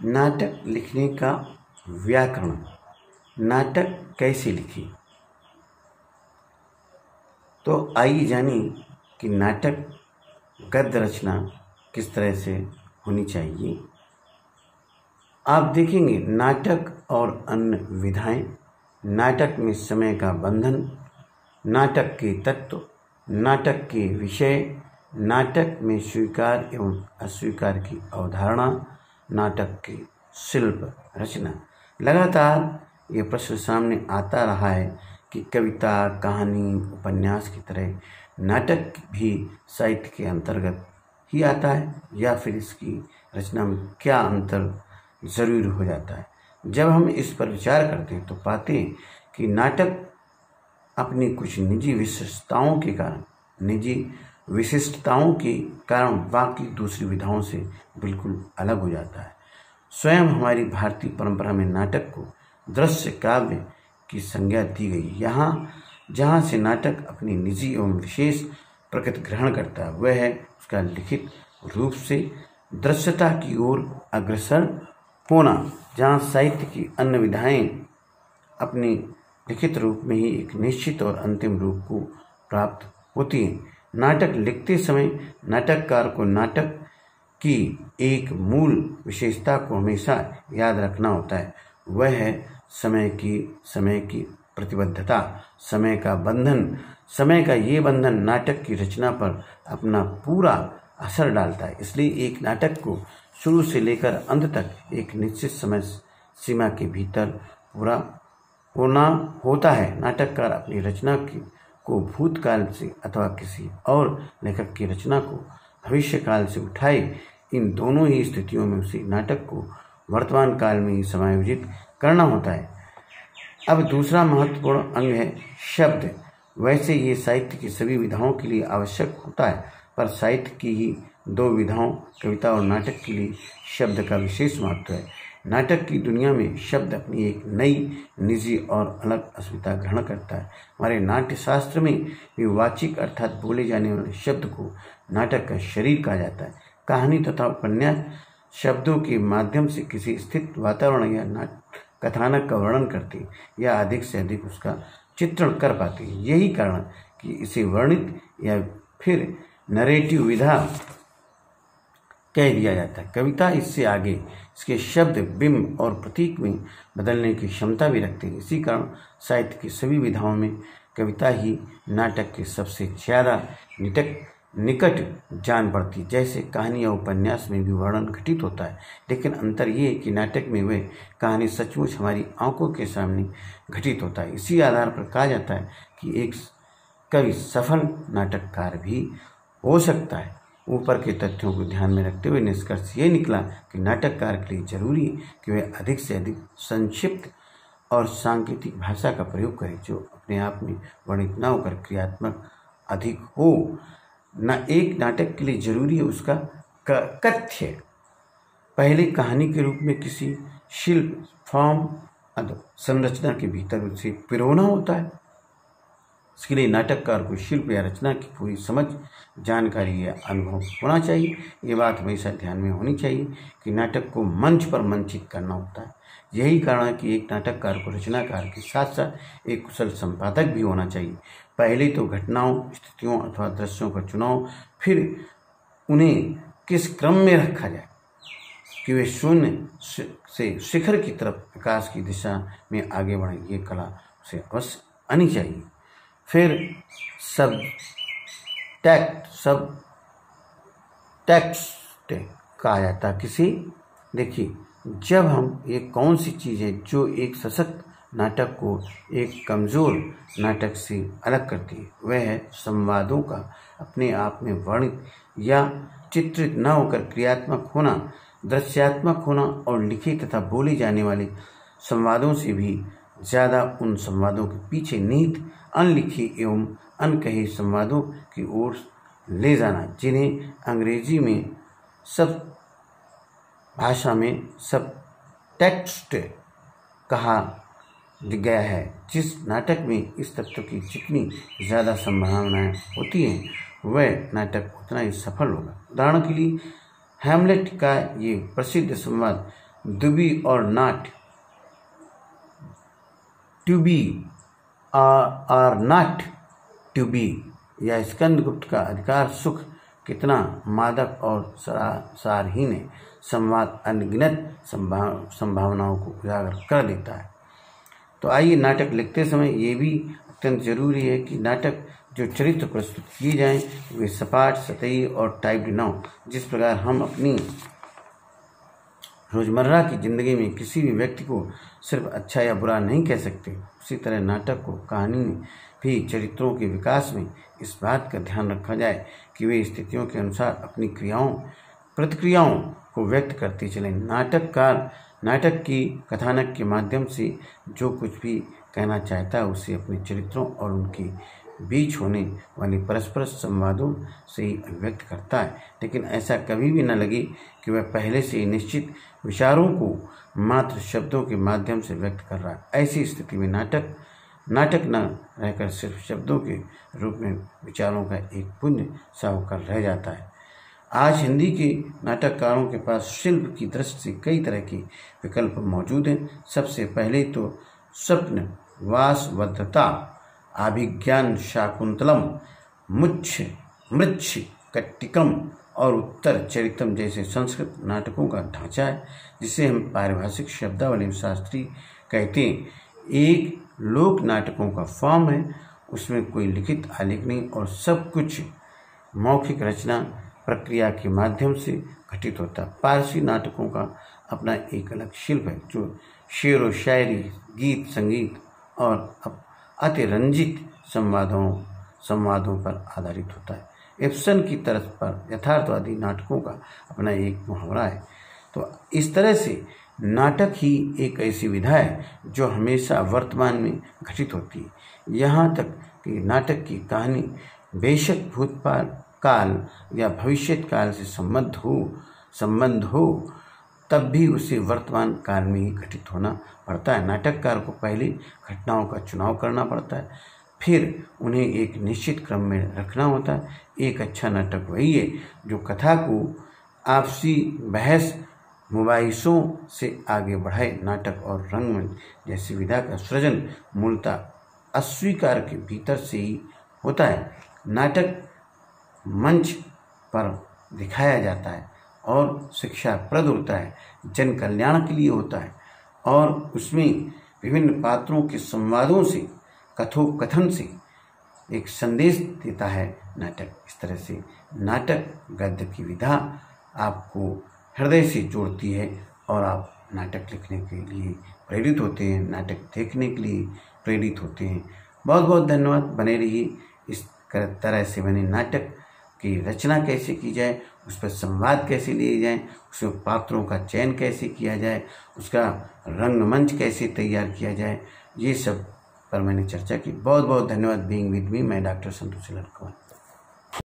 नाटक लिखने का व्याकरण, नाटक कैसे लिखें। तो आइए जानिए कि नाटक गद्य रचना किस तरह से होनी चाहिए। आप देखेंगे नाटक और अन्य विधाएं, नाटक में समय का बंधन, नाटक के तत्व, नाटक के विषय, नाटक में स्वीकार एवं अस्वीकार की अवधारणा, नाटक की शिल्प रचना। लगातार ये प्रश्न सामने आता रहा है कि कविता, कहानी, उपन्यास की तरह नाटक भी साहित्य के अंतर्गत ही आता है या फिर इसकी रचना में क्या अंतर जरूर हो जाता है। जब हम इस पर विचार करते हैं तो पाते हैं कि नाटक अपनी कुछ निजी विशिष्टताओं के कारण बाकी दूसरी विधाओं से बिल्कुल अलग हो जाता है। स्वयं हमारी भारतीय परंपरा में नाटक को दृश्य काव्य की संज्ञा दी गई। जहाँ से नाटक अपनी निजी एवं विशेष प्रकृति ग्रहण करता है वह है उसका लिखित रूप से दृश्यता की ओर अग्रसर होना। जहाँ साहित्य की अन्य विधाएं अपने लिखित रूप में ही एक निश्चित और अंतिम रूप को प्राप्त होती हैं। नाटक लिखते समय नाटककार को नाटक की एक मूल विशेषता को हमेशा याद रखना होता है। वह है समय की प्रतिबद्धता, समय का बंधन। समय का ये बंधन नाटक की रचना पर अपना पूरा असर डालता है। इसलिए एक नाटक को शुरू से लेकर अंत तक एक निश्चित समय सीमा के भीतर पूरा होना होता है। नाटककार अपनी रचना को भूतकाल से अथवा किसी और लेखक की रचना को भविष्य काल से उठाए। इन दोनों ही स्थितियों में उसे नाटक को वर्तमान काल में ही समायोजित करना होता है। अब दूसरा महत्वपूर्ण अंग है शब्द। वैसे ये साहित्य की सभी विधाओं के लिए आवश्यक होता है, पर साहित्य की ही दो विधाओं कविता और नाटक के लिए शब्द का विशेष महत्व है। नाटक की दुनिया में शब्द अपनी एक नई, निजी और अलग अस्मिता ग्रहण करता है। हमारे नाट्य शास्त्र में भी वाचिक अर्थात बोले जाने वाले शब्द को नाटक का शरीर कहा जाता है। कहानी तथा उपन्यास शब्दों के माध्यम से किसी स्थित वातावरण या कथानक का वर्णन करते या अधिक से अधिक उसका चित्रण कर पाते हैं। यही कारण कि इसे वर्णित या फिर नरेटिव विधा कह दिया जाता है। कविता इससे आगे इसके शब्द, बिंब और प्रतीक में बदलने की क्षमता भी रखते हैं। इसी कारण साहित्य की सभी विधाओं में कविता ही नाटक के सबसे ज़्यादा निकट जान पड़ती है। जैसे कहानी या उपन्यास में भी वर्णन घटित होता है, लेकिन अंतर ये है कि नाटक में वह कहानी सचमुच हमारी आंखों के सामने घटित होता है। इसी आधार पर कहा जाता है कि एक कवि सफल नाटककार भी हो सकता है। ऊपर के तथ्यों को ध्यान में रखते हुए निष्कर्ष ये निकला कि नाटककार के लिए जरूरी है कि वह अधिक से अधिक संक्षिप्त और सांकेतिक भाषा का प्रयोग करे, जो अपने आप में वर्णित न होकर क्रियात्मक अधिक हो। एक नाटक के लिए जरूरी है उसका कथ्य, पहले कहानी के रूप में किसी शिल्प, फॉर्म, संरचना के भीतर उसे पिरोना होता है। इसके लिए नाटककार को शिल्प या रचना की पूरी समझ, जानकारी या अनुभव होना चाहिए। ये बात हमेशा ध्यान में होनी चाहिए कि नाटक को मंच पर मंचित करना होता है। यही कारण है कि एक नाटककार को रचनाकार के साथ साथ एक कुशल संपादक भी होना चाहिए। पहले तो घटनाओं, स्थितियों अथवा दृश्यों का चुनाव, फिर उन्हें किस क्रम में रखा जाए कि वे शून्य से शिखर की तरफ विकास की दिशा में आगे बढ़े, ये कला उसे अवश्य आनी चाहिए। फिर सब टेक्स्ट कहा जाता है किसी। देखिए, जब हम एक कौन सी चीज़ है जो एक सशक्त नाटक को एक कमज़ोर नाटक से अलग करती है, वह है संवादों का अपने आप में वर्णित या चित्रित न होकर क्रियात्मक होना, दृश्यात्मक होना और लिखे तथा बोले जाने वाले संवादों से भी ज़्यादा उन संवादों के पीछे निहित अनलिखे एवं अनकहे संवादों की ओर ले जाना, जिन्हें अंग्रेजी में सब भाषा में सब टेक्स्ट कहा गया है। जिस नाटक में इस तत्व की जितनी ज़्यादा संभावनाएं होती हैं वह नाटक उतना ही सफल होगा। उदाहरण के लिए हैमलेट का ये प्रसिद्ध संवाद दुबी और not to be or not to be, या स्कंदगुप्त का अधिकार सुख कितना मादक और सारहीन है। संवाद अनगिनत संभावनाओं को उजागर कर देता है। तो आइए, नाटक लिखते समय ये भी अत्यंत जरूरी है कि नाटक जो चरित्र प्रस्तुत किए जाएं वे सपाट, सतही और टाइप्ड न हो। जिस प्रकार हम अपनी रोजमर्रा की जिंदगी में किसी भी व्यक्ति को सिर्फ अच्छा या बुरा नहीं कह सकते, उसी तरह नाटक को, कहानी में भी चरित्रों के विकास में इस बात का ध्यान रखा जाए कि वे स्थितियों के अनुसार अपनी प्रतिक्रियाओं को व्यक्त करते चलें। नाटककार नाटक की कथानक के माध्यम से जो कुछ भी कहना चाहता है उसे अपने चरित्रों और उनके बीच होने वाले परस्पर संवादों से ही अभिव्यक्त करता है, लेकिन ऐसा कभी भी न लगे कि वह पहले से ही निश्चित विचारों को मात्र शब्दों के माध्यम से व्यक्त कर रहा है। ऐसी स्थिति में नाटक न रहकर सिर्फ शब्दों के रूप में विचारों का एक पुंज सा होकर रह जाता है। आज हिंदी के नाटककारों के पास शिल्प की दृष्टि से कई तरह के विकल्प मौजूद हैं। सबसे पहले तो स्वप्न वासवदत्ता, अभिज्ञान शाकुंतलम, मृच्छ कट्टिकम और उत्तर चरितम जैसे संस्कृत नाटकों का ढांचा है, जिसे हम पारिभाषिक शब्दावली शास्त्री कहते हैं। एक लोक नाटकों का फॉर्म है, उसमें कोई लिखित आलेख नहीं और सब कुछ मौखिक रचना प्रक्रिया के माध्यम से घटित होता है। पारसी नाटकों का अपना एक अलग शिल्प है, जो शेर व शायरी, गीत संगीत और अतिरंजित संवादों पर आधारित होता है। इब्सन की तर्ज पर यथार्थवादी नाटकों का अपना एक मुहावरा है। तो इस तरह से नाटक ही एक ऐसी विधा है जो हमेशा वर्तमान में घटित होती है। यहाँ तक कि नाटक की कहानी बेशक भूतकाल या भविष्य काल से संबंध हो तब भी उसे वर्तमान काल में ही घटित होना पड़ता है। नाटककार को पहले घटनाओं का चुनाव करना पड़ता है, फिर उन्हें एक निश्चित क्रम में रखना होता है। एक अच्छा नाटक वही है जो कथा को आपसी बहस मुबाहिसों से आगे बढ़ाए। नाटक और रंगमंच जैसी विधा का सृजन मूलतः अस्वीकार के भीतर से ही होता है। नाटक मंच पर दिखाया जाता है और शिक्षाप्रद होता है, जन कल्याण के लिए होता है और उसमें विभिन्न पात्रों के संवादों से, कथोकथन से एक संदेश देता है नाटक। इस तरह से नाटक गद्य की विधा आपको हृदय से जोड़ती है और आप नाटक लिखने के लिए प्रेरित होते हैं, नाटक देखने के लिए प्रेरित होते हैं। बहुत बहुत धन्यवाद। बने रहिए। इस तरह से बने नाटक की रचना कैसे की जाए, उस पर संवाद कैसे लिए जाएं, उसमें पात्रों का चयन कैसे किया जाए, उसका रंगमंच कैसे तैयार किया जाए, ये सब पर मैंने चर्चा की। बहुत बहुत धन्यवाद। बीइंग विद मी, मैं डॉक्टर संतोष लाल कुमार।